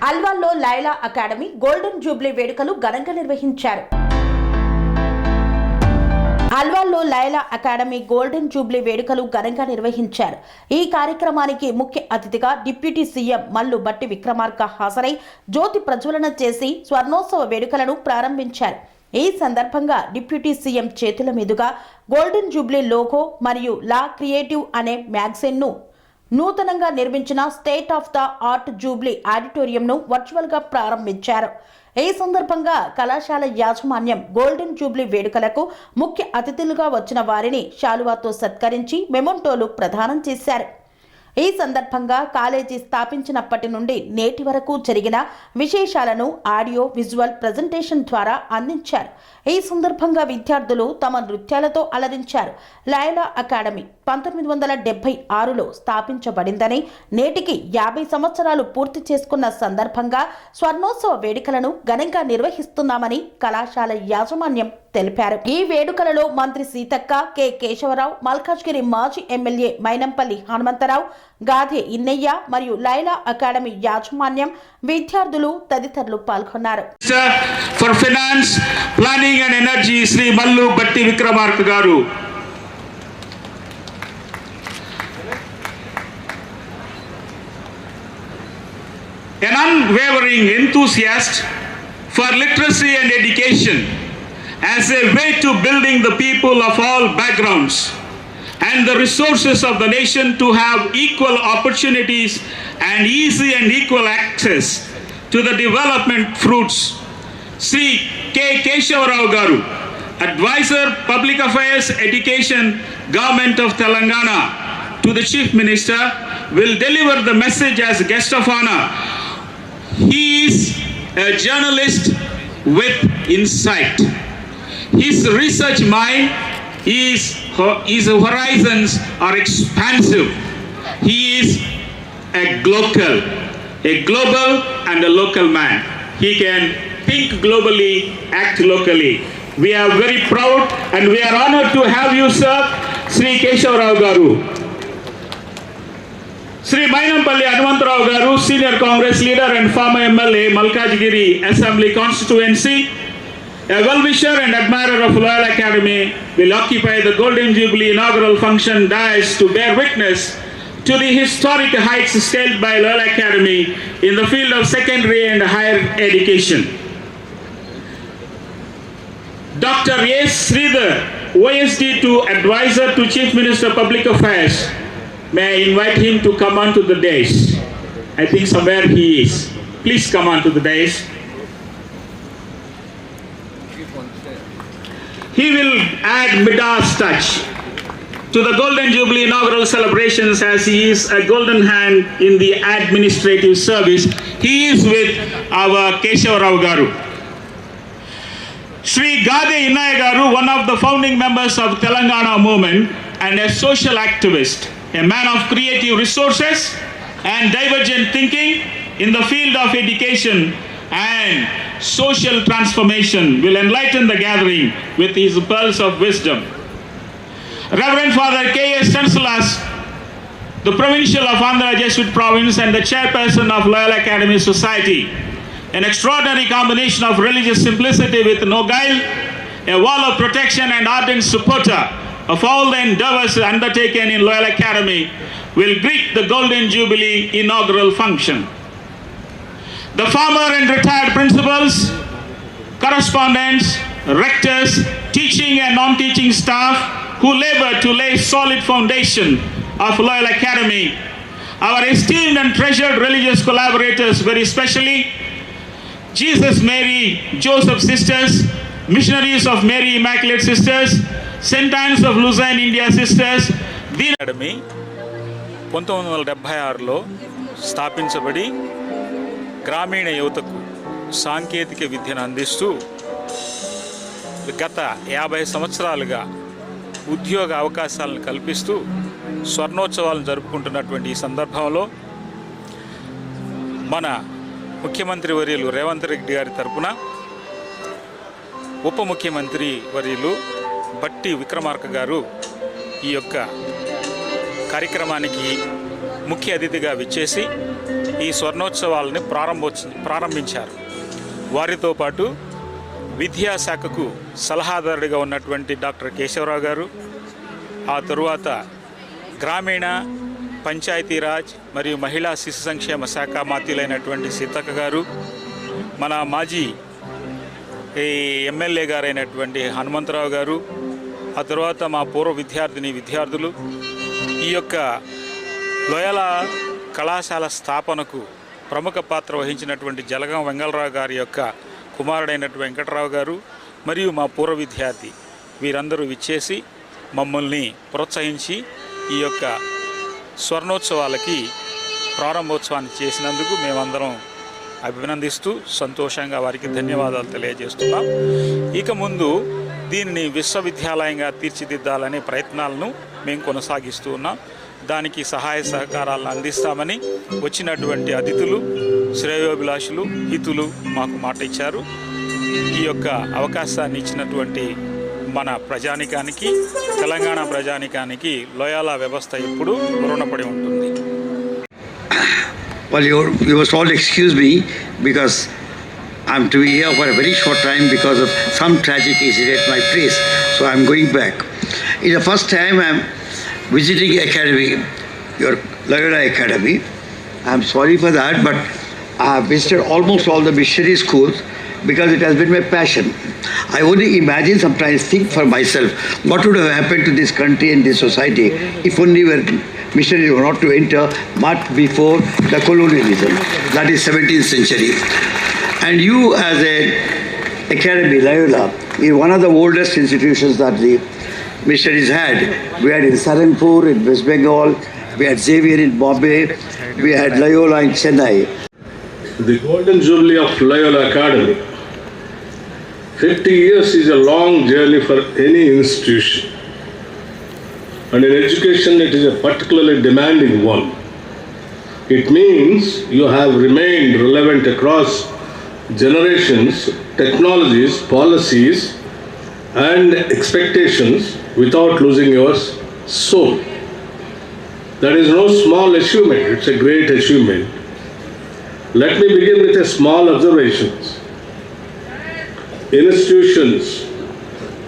అల్వాల్లో Laila academy golden Jubilee వేడుకలు ఘనంగా నిర్వహించారు. అల్వాల్లో లైలా అకాడమీ గోల్డెన్ జూబ్లీ వేడుకలు ఘనంగా నిర్వహించారు. ఈ కార్యక్రమానికి ముఖ్య అతిథిగా డిప్యూటీ సీఎం మల్లు బట్టి విక్రమార్క హాజరై జ్యోతి ప్రజ్వలన చేసి స్వర్ణోత్సవ వేడుకలను ప్రారంభించారు. ఈ సందర్భంగా డిప్యూటీ సీఎం చేతుల మీదుగా గోల్డెన్ జూబ్లీ లోగో మరియు లా క్రియేటివ్ అనే మ్యాగజైన్ను నూతనంగా నిర్మించిన state of the art jubilee ఆడిటోరియంను వర్చువల్గా ప్రారంభించారు. ఈ సందర్భంగా కళాశాల యాజమాన్యం గోల్డెన్ జూబ్లీ వేడుకలకు ముఖ్య అతిథులుగా వచ్చిన వారిని శాలువాతో సత్కరించి మెమొంటోలు ప్రదానం చేశారు. ఈ సందర్భంగా కాలేజీ స్థాపించినప్పటి నుండి నేటి వరకు జరిగిన విశేషాలను ఆడియో విజువల్ ప్రజెంటేషన్ ద్వారా అందించారు. ఈ సందర్భంగా విద్యార్థులు తమ నృత్యాలతో అలరించారు. లైలా అకాడమీ 1976లో స్థాపించబడిందని, నేటికి 50 సంవత్సరాలు పూర్తి చేసుకున్న సందర్భంగా స్వర్ణోత్సవ వేడుకలను ఘనంగా నిర్వహిస్తున్నామని కళాశాల యాజమాన్యం తెలిపారు. ఈ వేడుకలలో మంత్రి సీతక్క, కె కేశవరావు, మల్కాజ్గిరి మాజీ ఎమ్మెల్యే మైనంపల్లి హనుమంతరావు, గాధే ఇన్నయ్య మరియు లైలా అకాడమీ యాజమాన్యం, విద్యార్థులు తదితరులు పాల్గొన్నారు. For finance, planning and energy Shri Mallu Bhatti Vikramarka గారు. An unwavering enthusiast for literacy and education as a way to building the people of all backgrounds and the resources of the nation to have equal opportunities and easy and equal access to the development fruits. Sri K. Keshavarao Garu, Advisor, Public Affairs, Education, Government of Telangana, to the Chief Minister, will deliver the message as guest of honor. He is a journalist with insight. His research mind, his horizons are expansive. He is a global and a local man. He can think globally, act locally. We are very proud and we are honored to have you, sir, Sri Keshavarao Garu. Sri Mainampalli Hanumantarao Garu, Senior Congress Leader and former MLA, Malkajgiri Assembly Constituency, a well-wisher and admirer of Loyola Academy, will occupy the Golden Jubilee inaugural function dais to bear witness to the historic heights scaled by Loyola Academy in the field of secondary and higher education. Dr. S. Sridhar, OSD2 Advisor to Chief Minister Public Affairs, may I invite him to come on to the dais. I think somewhere he is. Please come on to the dais. He will add Midas touch to the Golden Jubilee inaugural celebrations as he is a golden hand in the administrative service. He is with our Keshavarao Garu. Sri Gadhe Innaya Garu, one of the founding members of Telangana movement and a social activist, a man of creative resources and divergent thinking in the field of education and social transformation, will enlighten the gathering with his pearls of wisdom. Reverend Father K.S. Stanislaus, the Provincial of Andhra Jesuit Province and the Chairperson of Loyola Academy Society, an extraordinary combination of religious simplicity with no guile, a wall of protection and ardent supporter of all the endeavors undertaken in Loyola Academy, will greet the Golden Jubilee inaugural function. The former and retired principals, correspondents, rectors, teaching and non-teaching staff who labor to lay solid foundation of Loyola Academy, our esteemed and treasured religious collaborators, very especially Jesus Mary Joseph Sisters, missionaries of Mary Immaculate Sisters, St. Anne's of Luzerne India Sisters. Academy 1976లో స్థాపించబడి గ్రామీణ యువతకు సాంకేతిక విద్యను అందిస్తూ గత 50 సంవత్సరాలుగా ఉద్యోగ అవకాశాలను కల్పిస్తూ స్వర్ణోత్సవాలను జరుపుకుంటున్నటువంటి ఈ సందర్భంలో మన ముఖ్యమంత్రి వర్యులు రేవంత్ రెడ్డి గారి తరపున ఉప ముఖ్యమంత్రి వర్యులు బట్టి విక్రమార్క గారు ఈ యొక్క కార్యక్రమానికి ముఖ్య అతిథిగా విచ్చేసి ఈ స్వర్ణోత్సవాలని ప్రారంభించారు. వారితో పాటు విద్యాశాఖకు సలహాదారుడిగా ఉన్నటువంటి డాక్టర్ కేశవరావు గారు, ఆ తరువాత గ్రామీణ పంచాయతీరాజ్ మరియు మహిళా శిశు సంక్షేమ శాఖ మాత్యులైనటువంటి సీతక్క గారు, మన మాజీ ఎమ్మెల్యే గారైనటువంటి హనుమంతరావు గారు, ఆ తర్వాత మా పూర్వ విద్యార్థులు ఈ యొక్క లోయల కళాశాల స్థాపనకు ప్రముఖ పాత్ర వహించినటువంటి జలగం వెంగళరావు గారి యొక్క కుమారుడైనటువంటి వెంకటరావు గారు మరియు మా పూర్వ విద్యార్థి వీరందరూ విచ్చేసి మమ్మల్ని ప్రోత్సహించి ఈ యొక్క స్వర్ణోత్సవాలకి ప్రారంభోత్సవాన్ని చేసినందుకు మేమందరం అభినందిస్తూ సంతోషంగా వారికి ధన్యవాదాలు తెలియజేస్తున్నాం. ఇక ముందు దీనిని విశ్వవిద్యాలయంగా తీర్చిదిద్దాలనే ప్రయత్నాలను మేము కొనసాగిస్తూ ఉన్నాం. దానికి సహాయ సహకారాలను అందిస్తామని వచ్చినటువంటి అతిథులు, శ్రేయోభిలాషులు, హితులు మాకు మాట ఇచ్చారు. ఈ యొక్క అవకాశాన్ని ఇచ్చినటువంటి మన ప్రజానికానికి, తెలంగాణ ప్రజానికానికి లోయాల వ్యవస్థ ఎప్పుడు రుణపడి ఉంటుంది. Well, you must all excuse me because I'm to be here for a very short time because of some tragic incident at my place. So I'm going back. It's the first time I'm visiting academy, your Loyola Academy. I'm sorry for that, but I have visited almost all the missionary schools because it has been my passion. I only imagine, sometimes think for myself, what would have happened to this country and this society if only missionaries were not to enter much before the colonialism, that is 17th century. And you as an academy, Loyola, is one of the oldest institutions that the missionaries had. We had in Saranpur, in West Bengal, we had Xavier in Bombay, we had Loyola in Chennai. The Golden Jubilee of Loyola Academy. 50 years is a long journey for any institution. And in education, it is a particularly demanding one. It means you have remained relevant across generations, technologies, policies, and expectations without losing your soul. That is no small achievement, it's a great achievement. Let me begin with a small observations. Institutions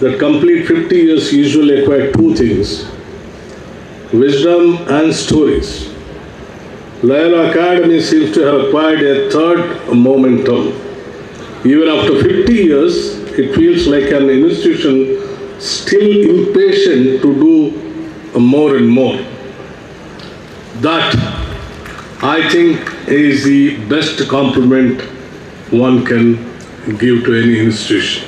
that complete 50 years usually acquire two things: wisdom and stories. Loyola Academy seems to have acquired a third momentum. Even after 50 years, it feels like an institution still impatient to do more and more. That, I think, is the best compliment one can give to any institution.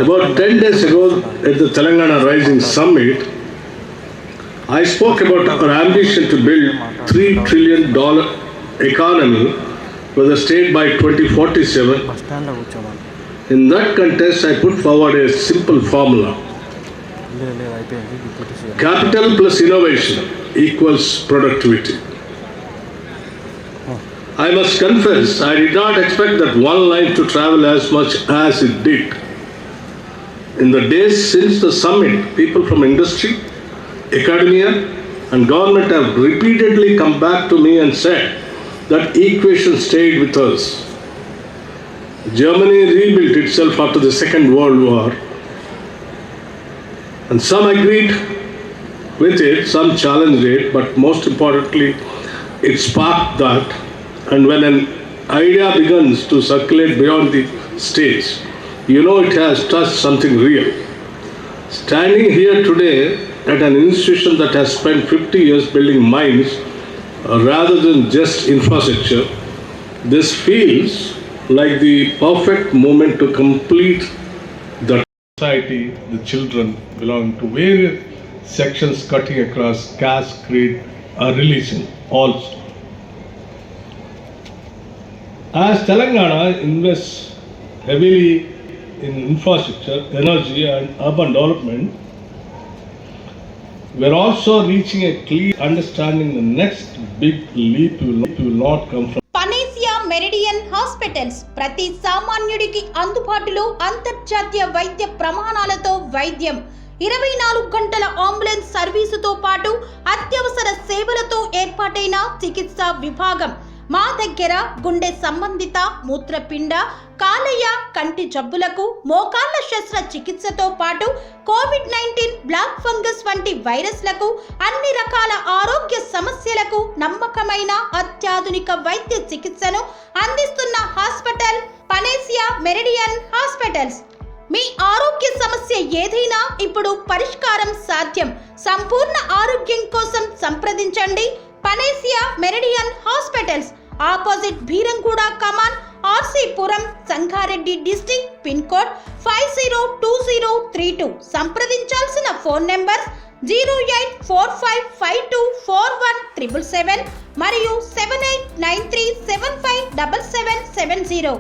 About 10 days ago at the Telangana Rising Summit, I spoke about our ambition to build $3 trillion economy for the state by 2047. In that context, I put forward a simple formula. Capital plus innovation equals productivity. I must confess, I did not expect that one line to travel as much as it did. In the days since the summit, people from industry, academia, and government have repeatedly come back to me and said that equation stayed with us. Germany rebuilt itself after the Second World War, and some agreed with it, some challenged it, but most importantly, it sparked that. And when an idea begins to circulate beyond the states, you know it has touched something real. Standing here today at an institution that has spent 50 years building minds rather than just infrastructure, this feels like the perfect moment to complete the society. The children belong to various sections cutting across caste, creed, or religion also. As Telangana invests heavily in infrastructure, energy, and urban development, we are also reaching a clear understanding the next big leap will not come from Panacea Meridian hospitals ప్రతి సామాన్యుడికి అందుబాటులో అంతర్జాతీయ వైద్య ప్రమాణాలతో వైద్యం 24 గంటల ambulance సర్వీసుతో పాటు అత్యవసర సేవలతో ఏర్పాటైన చికిత్సా విభాగం. మా దగ్గర గుండె సంబంధిత, మూత్రపిండ, కాలేయ, కంటి జబ్బులకు, మోకాళ్ల శస్త్ర చికిత్సతో పాటు కోవిడ్-19, బ్లాక్ ఫంగస్ వంటి వైరస్లకు, అన్ని రకాల ఆరోగ్య సమస్యలకు నమ్మకమైన అత్యాధునిక వైద్య చికిత్సను అందిస్తున్న హాస్పిటల్ పనేసియా మెరిడియన్ హాస్పిటల్స్. మీ ఆరోగ్య సమస్య ఏదైనా ఇప్పుడు పరిష్కారం సాధ్యం. సంపూర్ణ ఆరోగ్యం కోసం సంప్రదించండి Panacea Meridian hospitals, opposite Bheeramguda Kaman, RC Puram, Sangareddy district, pin code 502032. సంప్రదించాల్సిన ఫోన్ నెంబర్ 0845524177 మరియు 7893757770.